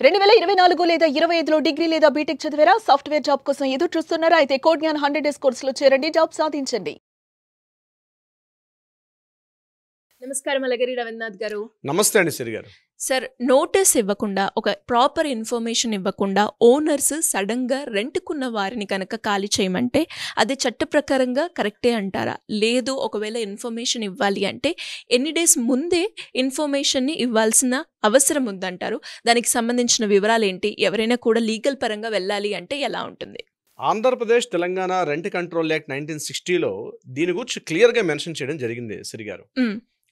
2024 లేదా 25లో డిగ్రీ లేదా బీటెక్ చదివారా? సాఫ్ట్‌వేర్ జాబ్ కోసం ఎదురు చూస్తున్నారా? అయితే కోడ్ జ్ఞాన్ 100 డేస్ కోర్సులో చేరండి, జాబ్ సాధించండి. నమస్కారం అలగిరి రవీంద్రనాథ్ గారు. నమస్తే అండి సిరి గారు. సార్, నోటీస్ ఇవ్వకుండా, ఒక ప్రాపర్ ఇన్ఫర్మేషన్ ఇవ్వకుండా ఓనర్స్ సడన్గా రెంట్కున్న వారిని కనుక ఖాళీ చేయమంటే అది చట్ట ప్రకారంగా కరెక్టే అంటారా? లేదు, ఒకవేళ ఇన్ఫర్మేషన్ ఇవ్వాలి అంటే ఎన్ని డేస్ ముందే ఇన్ఫర్మేషన్ని ఇవ్వాల్సిన అవసరం ఉందంటారు? దానికి సంబంధించిన వివరాలు ఏంటి? ఎవరైనా కూడా లీగల్ పరంగా వెళ్ళాలి అంటే ఎలా ఉంటుంది? Andhra Pradesh Telangana rent control act 1960లో దీని గురించి క్లియర్గా మెన్షన్ చేయడం జరిగింది సిరి గారు.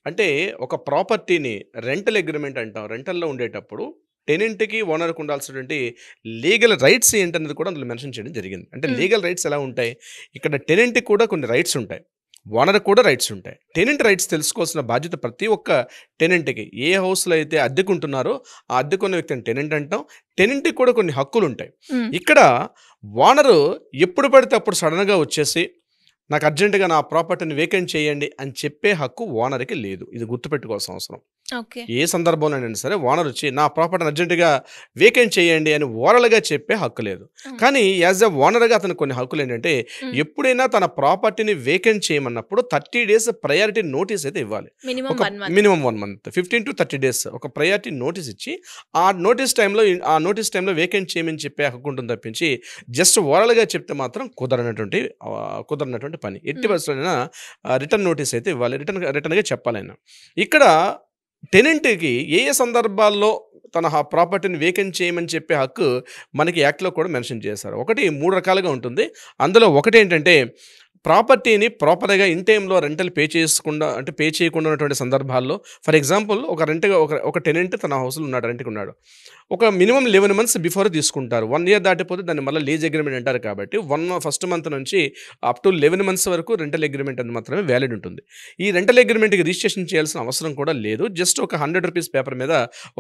అంటే ఒక ప్రాపర్టీని రెంటల్ అగ్రిమెంట్ అంటాం. రెంటల్లో ఉండేటప్పుడు టెనెంట్కి ఓనర్కి ఉండాల్సినటువంటి లీగల్ రైట్స్ ఏంటనేది కూడా అందులో మెన్షన్ చేయడం జరిగింది. అంటే లీగల్ రైట్స్ ఎలా ఉంటాయి, ఇక్కడ టెనెంట్కి కూడా కొన్ని రైట్స్ ఉంటాయి, ఓనర్కి కూడా రైట్స్ ఉంటాయి. టెనెంట్ రైట్స్ తెలుసుకోవాల్సిన బాధ్యత ప్రతి ఒక్క టెనెంట్కి. ఏ హౌస్లో అయితే అద్దెకుంటున్నారో ఆ అద్దెకున్న వ్యక్తిని టెనెంట్ అంటాం. టెనెంట్కి కూడా కొన్ని హక్కులు ఉంటాయి. ఇక్కడ ఓనరు ఎప్పుడు పడితే అప్పుడు సడన్గా వచ్చేసి నాకు అర్జెంటుగా నా ప్రాపర్టీని వేకెంట్ చేయండి అని చెప్పే హక్కు ఓనర్కి లేదు. ఇది గుర్తుపెట్టుకోవాల్సిన అవసరం. ఏ సందర్భంలోనైనా సరే ఓనర్ వచ్చి నా ప్రాపర్టీని అర్జెంటుగా వేకెంట్ చేయండి అని ఓరల్గా చెప్పే హక్కు లేదు. కానీ యాజ్ ఎ ఓనర్గా అతను కొన్ని హక్కులు ఏంటంటే, ఎప్పుడైనా తన ప్రాపర్టీని వేకెంట్ చేయమన్నప్పుడు 30 days ప్రయారిటీ నోటీస్ అయితే ఇవ్వాలి. మినిమం 1 month, 15 to 30 days ఒక ప్రయారిటీ నోటీస్ ఇచ్చి ఆ నోటీస్ టైంలో వేకెంట్ చేయమని చెప్పే హక్కు ఉంటుంది తప్పించి జస్ట్ ఓరల్గా చెప్తే మాత్రం కుదరనటువంటి పని. ఎట్టి పరిస్థితుల్లో రిటర్న్ నోటీస్ అయితే ఇవ్వాలి, రిటర్న్గా చెప్పాలైనా. ఇక్కడ టెనెంట్కి ఏ సందర్భాల్లో తన ప్రాపర్టీని వేకెంట్ చేయమని చెప్పే హక్కు మనకి యాక్ట్లో కూడా మెన్షన్ చేశారు. 3 రకాలుగా ఉంటుంది. అందులో ఒకటి ఏంటంటే, ప్రాపర్టీని ప్రాపర్గా ఇన్ టైంలో రెంటల్ పే చేయకుండా ఉన్నటువంటి సందర్భాల్లో, ఫర్ ఎగ్జాంపుల్ ఒక టెనెంట్ తన హౌస్లో ఉన్నాడు, రెంట్కి ఉన్నాడు. ఒక మినిమం 11 months బిఫోర్ తీసుకుంటారు. 1 year దాటిపోతే దాన్ని మళ్ళీ లీజ్ అగ్రిమెంట్ అంటారు. కాబట్టి ఫస్ట్ మంత్ నుంచి అప్ టు 11 months వరకు రెంటల్ అగ్రిమెంట్ అని మాత్రమే వ్యాలిడ్ ఉంటుంది. ఈ రెంటల్ అగ్రిమెంట్కి రిజిస్ట్రేషన్ చేయాల్సిన అవసరం కూడా లేదు. జస్ట్ ఒక 100 rupees పేపర్ మీద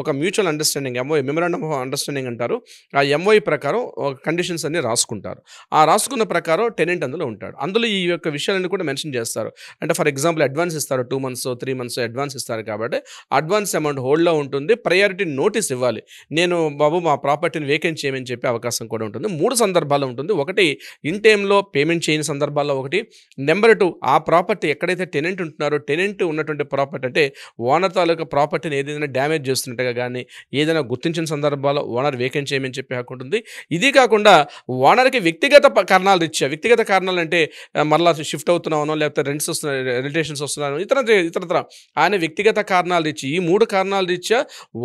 ఒక mutual understanding, M O I, memorandum of understanding అంటారు. ఆ ఎంఓఐ ప్రకారం కండిషన్స్ అన్ని రాసుకుంటారు. ఆ రాసుకున్న ప్రకారం టెనెంట్ అందులో ఉంటాడు. అందులో ఈ యొక్క విషయాలన్నీ కూడా మెన్షన్ చేస్తారు. అంటే ఫర్ ఎగ్జాంపుల్ అడ్వాన్స్ ఇస్తారు, 2 months 3 months అడ్వాన్స్ ఇస్తారు. కాబట్టి అడ్వాన్స్ అమౌంట్ హోల్డ్లో ఉంటుంది. ప్రయారిటీ నోటీస్ ఇవ్వాలి, నేను బాబు మా ప్రాపర్టీని వేకెంట్ చేయమని చెప్పే అవకాశం కూడా ఉంటుంది. 3 సందర్భాల్లో ఉంటుంది. ఒకటి, ఇన్ టైంలో పేమెంట్ చేయని సందర్భాల్లో ఒకటి. నెంబర్ 2, ఆ ప్రాపర్టీ ఎక్కడైతే టెనెంట్ ఉంటున్నారో టెనెంట్ ఉన్నటువంటి ప్రాపర్టీ అంటే ఓనర్ తాలూకా ప్రాపర్టీని ఏదైనా డ్యామేజ్ చేస్తున్నట్టుగా కానీ ఏదైనా గుర్తించిన సందర్భాల్లో ఓనర్ వేకెంట్ చేయమని చెప్పే హక్కు ఉంటుంది. ఇది కాకుండా ఓనర్కి వ్యక్తిగత కారణాలు అంటే మరలా షిఫ్ట్ అవుతున్నానో, లేకపోతే రెంట్స్ వస్తున్నాయి, రిలేషన్స్ వస్తున్నానో, ఇతరత్ర ఆయన వ్యక్తిగత కారణాలు ఇచ్చి, ఈ 3 కారణాలు ఇచ్చా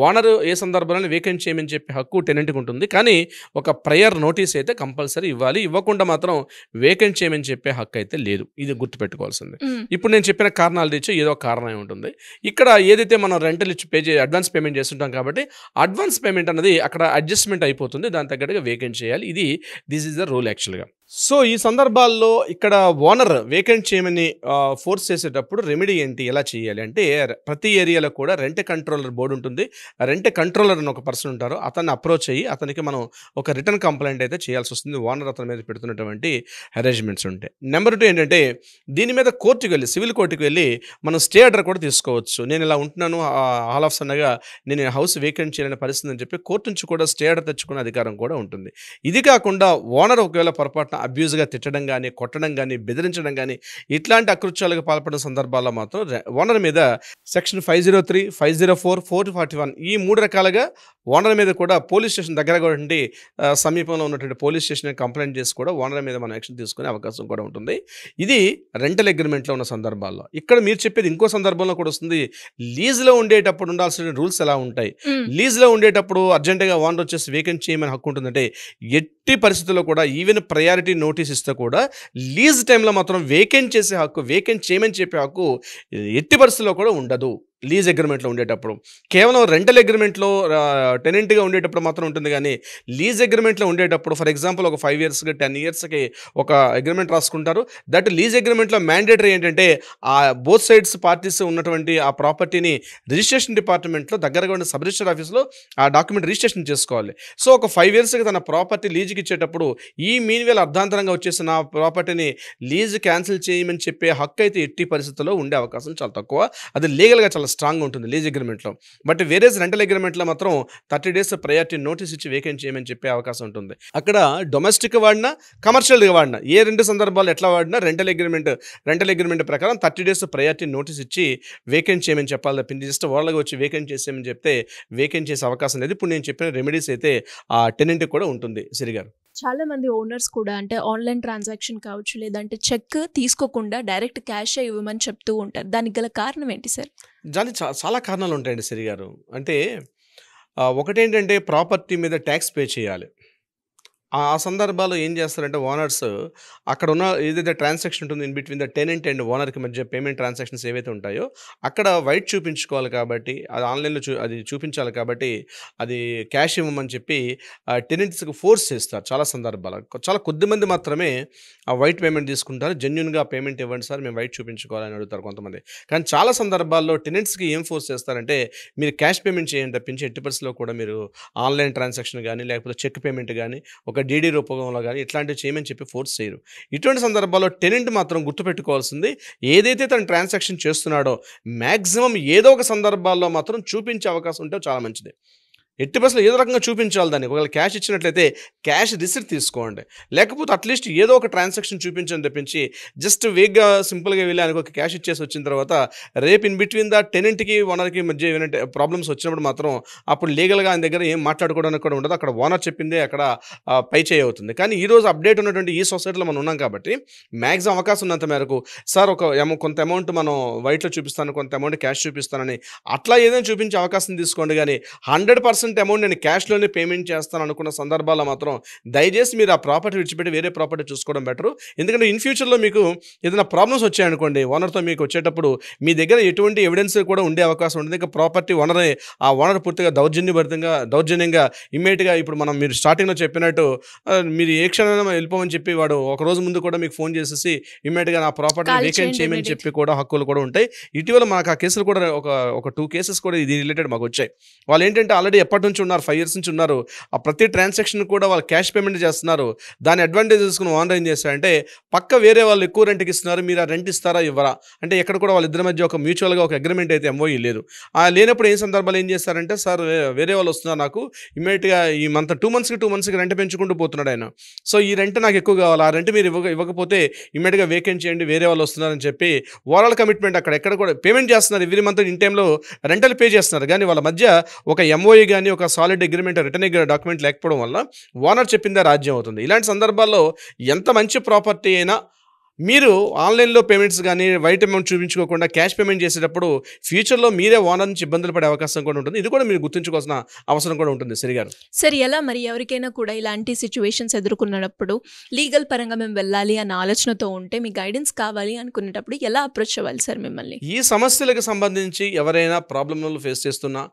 ఓనర్ ఏ సందర్భంలో వేకెంట్ చేయమని చెప్పే హక్కు టెనెంట్కి ఉంటుంది. కానీ ఒక ప్రయర్ నోటీస్ అయితే కంపల్సరీ ఇవ్వాలి. ఇవ్వకుండా మాత్రం వేకెంట్ చేయమని చెప్పే హక్కు అయితే లేదు. ఇది గుర్తుపెట్టుకోవాల్సింది. ఇప్పుడు నేను చెప్పిన కారణాలు ఇచ్చి ఏదో కారణం ఉంటుంది. ఇక్కడ ఏదైతే మనం రెంటల్ ఇచ్చి అడ్వాన్స్ పేమెంట్ చేస్తుంటాం కాబట్టి అడ్వాన్స్ పేమెంట్ అనేది అక్కడ అడ్జస్ట్మెంట్ అయిపోతుంది. దాని తగ్గట్టుగా వేకెంట్ చేయాలి. దిస్ ఈజ్ ద రూల్ యాక్చువల్గా. సో ఈ సందర్భాల్లో ఇక్కడ ఓనర్ వేకెంట్ చేయమని ఫోర్స్ చేసేటప్పుడు రెమెడీ ఏంటి, ఎలా చేయాలి అంటే, ప్రతి ఏరియాలో కూడా రెంట్ కంట్రోలర్ బోర్డు ఉంటుంది. రెంట్ కంట్రోలర్ అని ఒక పర్సన్ ఉంటారు. అతన్ని అప్రోచ్ అయ్యి అతనికి మనం ఒక రిటర్న్ కంప్లైంట్ అయితే చేయాల్సి వస్తుంది. ఓనర్ అతని మీద పెడుతున్నటువంటి అరేంజ్మెంట్స్ ఉంటాయి. నెంబర్ 2 ఏంటంటే, దీని మీద సివిల్ కోర్టుకి వెళ్ళి మనం స్టే ఆర్డర్ కూడా తీసుకోవచ్చు. నేను ఇలా ఉంటున్నాను, ఆల్ ఆఫ్ సన్నగా నేను హౌస్ వేకెంట్ చేయాలనే పరిస్థితి అని చెప్పి కోర్టు నుంచి కూడా స్టే ఆర్డర్ తెచ్చుకునే అధికారం కూడా ఉంటుంది. ఇది కాకుండా ఓనర్ ఒకవేళ పొరపాటున అబ్యూజ్గా తిట్టడం కానీ, కొట్టడం కానీ, బెదిరించడం కానీ, ఇట్లాంటి అకృత్యాలకు పాల్పడిన సందర్భాల్లో మాత్రం ఓనర్ మీద సెక్షన్ 503, 504, 441 ఈ 3 రకాలుగా ఓనర్ మీద కూడా పోలీస్ స్టేషన్ దగ్గరగా ఉండి సమీపంలో ఉన్నటువంటి పోలీస్ స్టేషన్ కంప్లైంట్ చేసి కూడా ఓనర్ మీద మనం యాక్షన్ తీసుకునే అవకాశం కూడా ఉంటుంది. ఇది రెంటల్ అగ్రిమెంట్లో ఉన్న సందర్భాల్లో. ఇక్కడ మీరు చెప్పేది ఇంకో సందర్భంలో కూడా వస్తుంది. లీజ్లో ఉండేటప్పుడు ఉండాల్సిన రూల్స్ ఎలా ఉంటాయి? లీజ్లో ఉండేటప్పుడు అర్జెంటుగా ఓనర్ వచ్చేసి వేకెంట్ చేయమని హక్కు ఉంటుందంటే, ఎట్టి పరిస్థితుల్లో కూడా ఈవెన్ ప్రయారిటీ నోటీస్ ఇస్తే కూడా లీజ్ టైంలో మాత్రం వేకెంట్ చేయమని చెప్పే హక్కు ఎట్టి పరిస్థితుల్లో కూడా ఉండదు. లీజ్ అగ్రిమెంట్లో ఉండేటప్పుడు కేవలం రెంటల్ అగ్రిమెంట్లో టెనెంట్గా ఉండేటప్పుడు మాత్రం ఉంటుంది. కానీ లీజ్ అగ్రిమెంట్లో ఉండేటప్పుడు ఫర్ ఎగ్జాంపుల్ ఒక 5 years 10 yearsకి ఒక అగ్రిమెంట్ రాసుకుంటారు. దట్ లీజ్ అగ్రిమెంట్లో మ్యాండేటరీ ఏంటంటే, ఆ బోత్ సైడ్స్ పార్టీస్ ఉన్నటువంటి ఆ ప్రాపర్టీని రిజిస్ట్రేషన్ డిపార్ట్మెంట్లో దగ్గరగా ఉండే సబ్ రిజిస్టర్ ఆఫీస్లో ఆ డాక్యుమెంట్ రిజిస్ట్రేషన్ చేసుకోవాలి. సో ఒక 5 yearsకి తన ప్రాపర్టీ లీజుకి ఇచ్చేటప్పుడు ఈ మీన్వేల్ అర్ధాంతరంగా వచ్చేసిన ఆ ప్రాపర్టీని లీజ్ క్యాన్సిల్ చేయమని చెప్పే హక్కు అయితే ఎట్టి పరిస్థితుల్లో ఉండే అవకాశం చాలా తక్కువ. అది లీగల్గా చాలా చాలా స్ట్రాంగ్ ఉంటుంది లీజ్ అగ్రిమెంట్లో. బట్ వేరే రెంటల్ అగ్రిమెంట్లో మాత్రం 30 days ప్రయారిటీ నోటీస్ ఇచ్చి వేకెంట్ చేయమని చెప్పే అవకాశం ఉంటుంది. అక్కడ డొమెస్టిక్ వాడినా కమర్షియల్గా వాడినా ఏ 2 సందర్భాలు ఎట్లా వాడినా రెంటల్ అగ్రిమెంట్ ప్రకారం 30 days ప్రయారిటీ నోటీస్ ఇచ్చి వేకెంట్ చేయమని చెప్పాలి తప్పించి జస్ట్ వాళ్ళగా వచ్చి వేకెంట్ చేసేయమని చెప్తే వేకెంట్ చేసే అవకాశం లేదు. ఇప్పుడు నేను చెప్పిన రెమెడీస్ అయితే ఆ టెనెంట్కి కూడా ఉంటుంది సిరిగారు. చాలా మంది ఓనర్స్ కూడా అంటే ఆన్లైన్ ట్రాన్సాక్షన్ కావచ్చు లేదంటే చెక్ తీసుకోకుండా డైరెక్ట్ క్యాష్ ఇవ్వమని చెప్తూ ఉంటారు. దానికి గల కారణం ఏంటి సార్? దానికి చాలా కారణాలు ఉంటాయండి సిరిగారు. అంటే ఒకటేంటంటే ప్రాపర్టీ మీద ట్యాక్స్ పే చేయాలి. ఆ సందర్భాల్లో ఏం చేస్తారంటే ఓనర్స్ అక్కడ ఉన్న ఏదైతే ట్రాన్సాక్షన్ ఉంటుంది in between the tenant and ఓనర్కి మధ్య పేమెంట్ ట్రాన్సాక్షన్స్ ఏవైతే ఉంటాయో అక్కడ వైట్ చూపించుకోవాలి కాబట్టి అది ఆన్లైన్లో అది చూపించాలి కాబట్టి అది క్యాష్ ఇవ్వమని చెప్పి టెనెంట్స్కి ఫోర్స్ చేస్తారు చాలా సందర్భాలు. చాలా కొద్దిమంది మాత్రమే ఆ వైట్ పేమెంట్ తీసుకుంటారు. జెన్యున్గా పేమెంట్ ఇవ్వండి సార్ మేము వైట్ చూపించుకోవాలని అడుగుతారు కొంతమంది. కానీ చాలా సందర్భాల్లో టెనెంట్స్కి ఏం ఫోర్స్ చేస్తారంటే మీరు క్యాష్ పేమెంట్ చేయండి తప్పించి ఎట్టి పరిస్థితిలో కూడా మీరు ఆన్లైన్ ట్రాన్సాక్షన్ కానీ లేకపోతే చెక్ పేమెంట్ కానీ ఒక డీడీ రూపంలో కానీ ఇట్లాంటివి చేయమని చెప్పి ఫోర్స్ చేయరు. ఇటువంటి సందర్భాల్లో టెనెంట్ మాత్రం గుర్తుపెట్టుకోవాల్సింది ఏదైతే తను ట్రాన్సాక్షన్ చేస్తున్నాడో మ్యాక్సిమం ఏదో ఒక సందర్భాల్లో మాత్రం చూపించే అవకాశం ఉంటే చాలా మంచిది. ఎట్టి బస్సులో ఏదో రకంగా చూపించాలి దాన్ని. ఒకవేళ క్యాష్ ఇచ్చినట్లయితే క్యాష్ రిసిప్ట్ తీసుకోండి, లేకపోతే అట్లీస్ట్ ఏదో ఒక ట్రాన్సాక్షన్ చూపించని తెప్పించి జస్ట్ వేగ్గా సింపుల్గా వెళ్ళి ఆయనకు ఒక క్యాష్ ఇచ్చేసి వచ్చిన తర్వాత రేపు ఇన్ బిట్వీన్ ద టెనెంట్కి ఓనర్కి మధ్య ఏమైనా ప్రాబ్లమ్స్ వచ్చినప్పుడు మాత్రం అప్పుడు లీగల్గా ఆయన దగ్గర ఏం మాట్లాడుకోవడానికి కూడా ఉండదు. అక్కడ ఓనర్ చెప్పిందే అక్కడ పై చేయి అవుతుంది. కానీ ఈరోజు అప్డేట్ ఉన్నటువంటి ఈ సొసైటీలో మనం ఉన్నాం కాబట్టి మ్యాక్సిమం అవకాశం ఉన్నంత మేరకు సార్ కొంత అమౌంట్ మనం వైట్లో చూపిస్తాను, కొంత అమౌంట్ క్యాష్ చూపిస్తానని అట్లా ఏదైనా చూపించే అవకాశం తీసుకోండి. కానీ 100% అమౌంట్ నేను క్యాష్లోనే పేమెంట్ చేస్తాను అనుకున్న సందర్భాల్లో మాత్రం దయచేసి మీరు ఆ ప్రాపర్టీ విడిచిపెట్టి వేరే ప్రాపర్టీ చూసుకోవడం బెటరు. ఎందుకంటే ఇన్ ఫ్యూచర్లో మీకు ఏదైనా ప్రాబ్లమ్స్ వచ్చాయనుకోండి ఓనర్తో మీకు వచ్చేటప్పుడు మీ దగ్గర ఎటువంటి ఎవిడెన్స్ కూడా ఉండే అవకాశం ఉంటుంది. ఇంకా ప్రాపర్టీ ఓనర్ పూర్తిగా దౌర్జన్యంగా ఇమ్మీడియట్గా ఇప్పుడు మీరు స్టార్టింగ్లో చెప్పినట్టు మీరు ఏ క్షణమైనా వెళ్ళిపోమని చెప్పి వాడు ఒక రోజు ముందు కూడా మీకు ఫోన్ చేసేసి ఇమ్మీడియట్గా నా ప్రాపర్టీ వేకెంట్ చేయమని చెప్పి కూడా హక్కులు కూడా ఉంటాయి. ఇటీవల మాకు ఆ కేసులు కూడా ఒక 2 cases కూడా ఇది రిలేటెడ్ మాకు వచ్చాయి. వాళ్ళు ఏంటంటే ఆల్రెడీ ఎప్పటి నుంచి ఉన్నారు 5 years నుంచి ఉన్నారు. ఆ ప్రతి ట్రాన్సాక్షన్ కూడా వాళ్ళు క్యాష్ పేమెంట్ చేస్తున్నారు. దాని అడ్వాంటేజ్ తీసుకుని ఓనర్ ఏం చేస్తారంటే పక్క వేరే వాళ్ళు ఎక్కువ రెంట్కి ఇస్తున్నారు, మీరు ఆ రెంట్ ఇస్తారా ఇవ్వరా అంటే ఎక్కడ కూడా వాళ్ళిద్దరి మధ్య ఒక మ్యూచువల్గా ఒక అగ్రిమెంట్ అయితే ఎంఓఈ లేదు. లేనప్పుడు ఏ సందర్భాలు ఏం చేస్తారంటే సార్ వేరే వాళ్ళు వస్తున్నారు నాకు ఇమ్మీడియట్గా ఈ మంత్ 2 monthsకి రెంట్ పెంచుకుంటూ పోతున్నాడు ఆయన. సో ఈ రెంట్ నాకు ఎక్కువ కావాలి, ఆ రెంట్ మీరు ఇవ్వకపోతే ఇమ్మీడియట్గా వేకెంట్ చేయండి వేరే వాళ్ళు వస్తున్నారని చెప్పి ఓవరాల్ కమిట్మెంట్ ఎక్కడ కూడా పేమెంట్ చేస్తున్నారు. ఎవ్రీ మంత్ ఇన్ టైంలో రెంటల్ పే చేస్తున్నారు. కానీ వాళ్ళ మధ్య ఒక ఎంఓఈ కానీ ఒక సాలిడ్ అగ్రిమెంట్ రిటర్న్ డాక్యుమెంట్ లేకపోవడం వల్ల ఓనర్ చెప్పిందే రాజ్యం అవుతుంది. ఇలాంటి సందర్భాల్లో ఎంత మంచి ప్రాపర్టీ అయినా మీరు ఆన్లైన్లో పేమెంట్స్ కానీ వైట్ అమౌంట్ చూపించుకోకుండా క్యాష్ పేమెంట్ చేసేటప్పుడు ఫ్యూచర్లో మీరే ఓనర్ నుంచి ఇబ్బందులు పడే అవకాశం కూడా ఉంటుంది. ఇది కూడా మీరు గుర్తుంచుకోవాల్సిన అవసరం కూడా ఉంటుంది. సరిగారు సరే, ఎలా మరి ఎవరికైనా కూడా ఇలాంటి సిచ్యువేషన్స్ ఎదుర్కొన్నప్పుడు లీగల్ పరంగా మేము వెళ్ళాలి అన్న ఆలోచనతో ఉంటే మీ గైడెన్స్ కావాలి అనుకునేటప్పుడు ఎలా అప్రోచ్ అవ్వాలి సార్ మిమ్మల్ని? ఈ సమస్యలకు సంబంధించి ఎవరైనా ప్రాబ్లమ్లు ఫేస్ చేస్తున్నా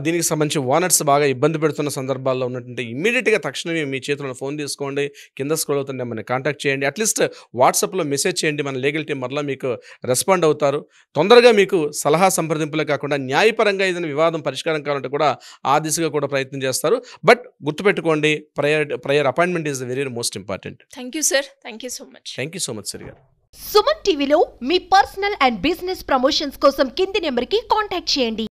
దీనికి సంబంధించి ఓనర్స్ బాగా ఇబ్బంది పెడుతున్న సందర్భాల్లో ఉన్నటువంటి ఇమ్మీడియట్గా తక్షణమే మీ చేతిలో ఫోన్ తీసుకోండి, కింద స్క్రోల్ అవుతుంటే మనని కాంటాక్ట్ చేయండి, అట్లీస్ట్ వాట్సాప్లో మెసేజ్ చేయండి. మన లీగల్ టీం మరలా మీకు రెస్పాండ్ అవుతారు. తొందరగా మీకు సలహా సంప్రదింపులే కాకుండా న్యాయపరంగా ఏదైనా వివాదం పరిష్కారం కావాలంటే కూడా ఆ దిశగా కూడా ప్రయత్నం చేస్తారు. బట్ గుర్తుపెట్టుకోండి, prior appointment is the very most important. Thank you sir. Thank you so much. Thank you so much సరిగా. సుమన్ టీవీలో మీ పర్సనల్ అండ్ బిజినెస్ ప్రమోషన్స్ కోసం కింది నెంబర్కి కాంటాక్ట్ చేయండి.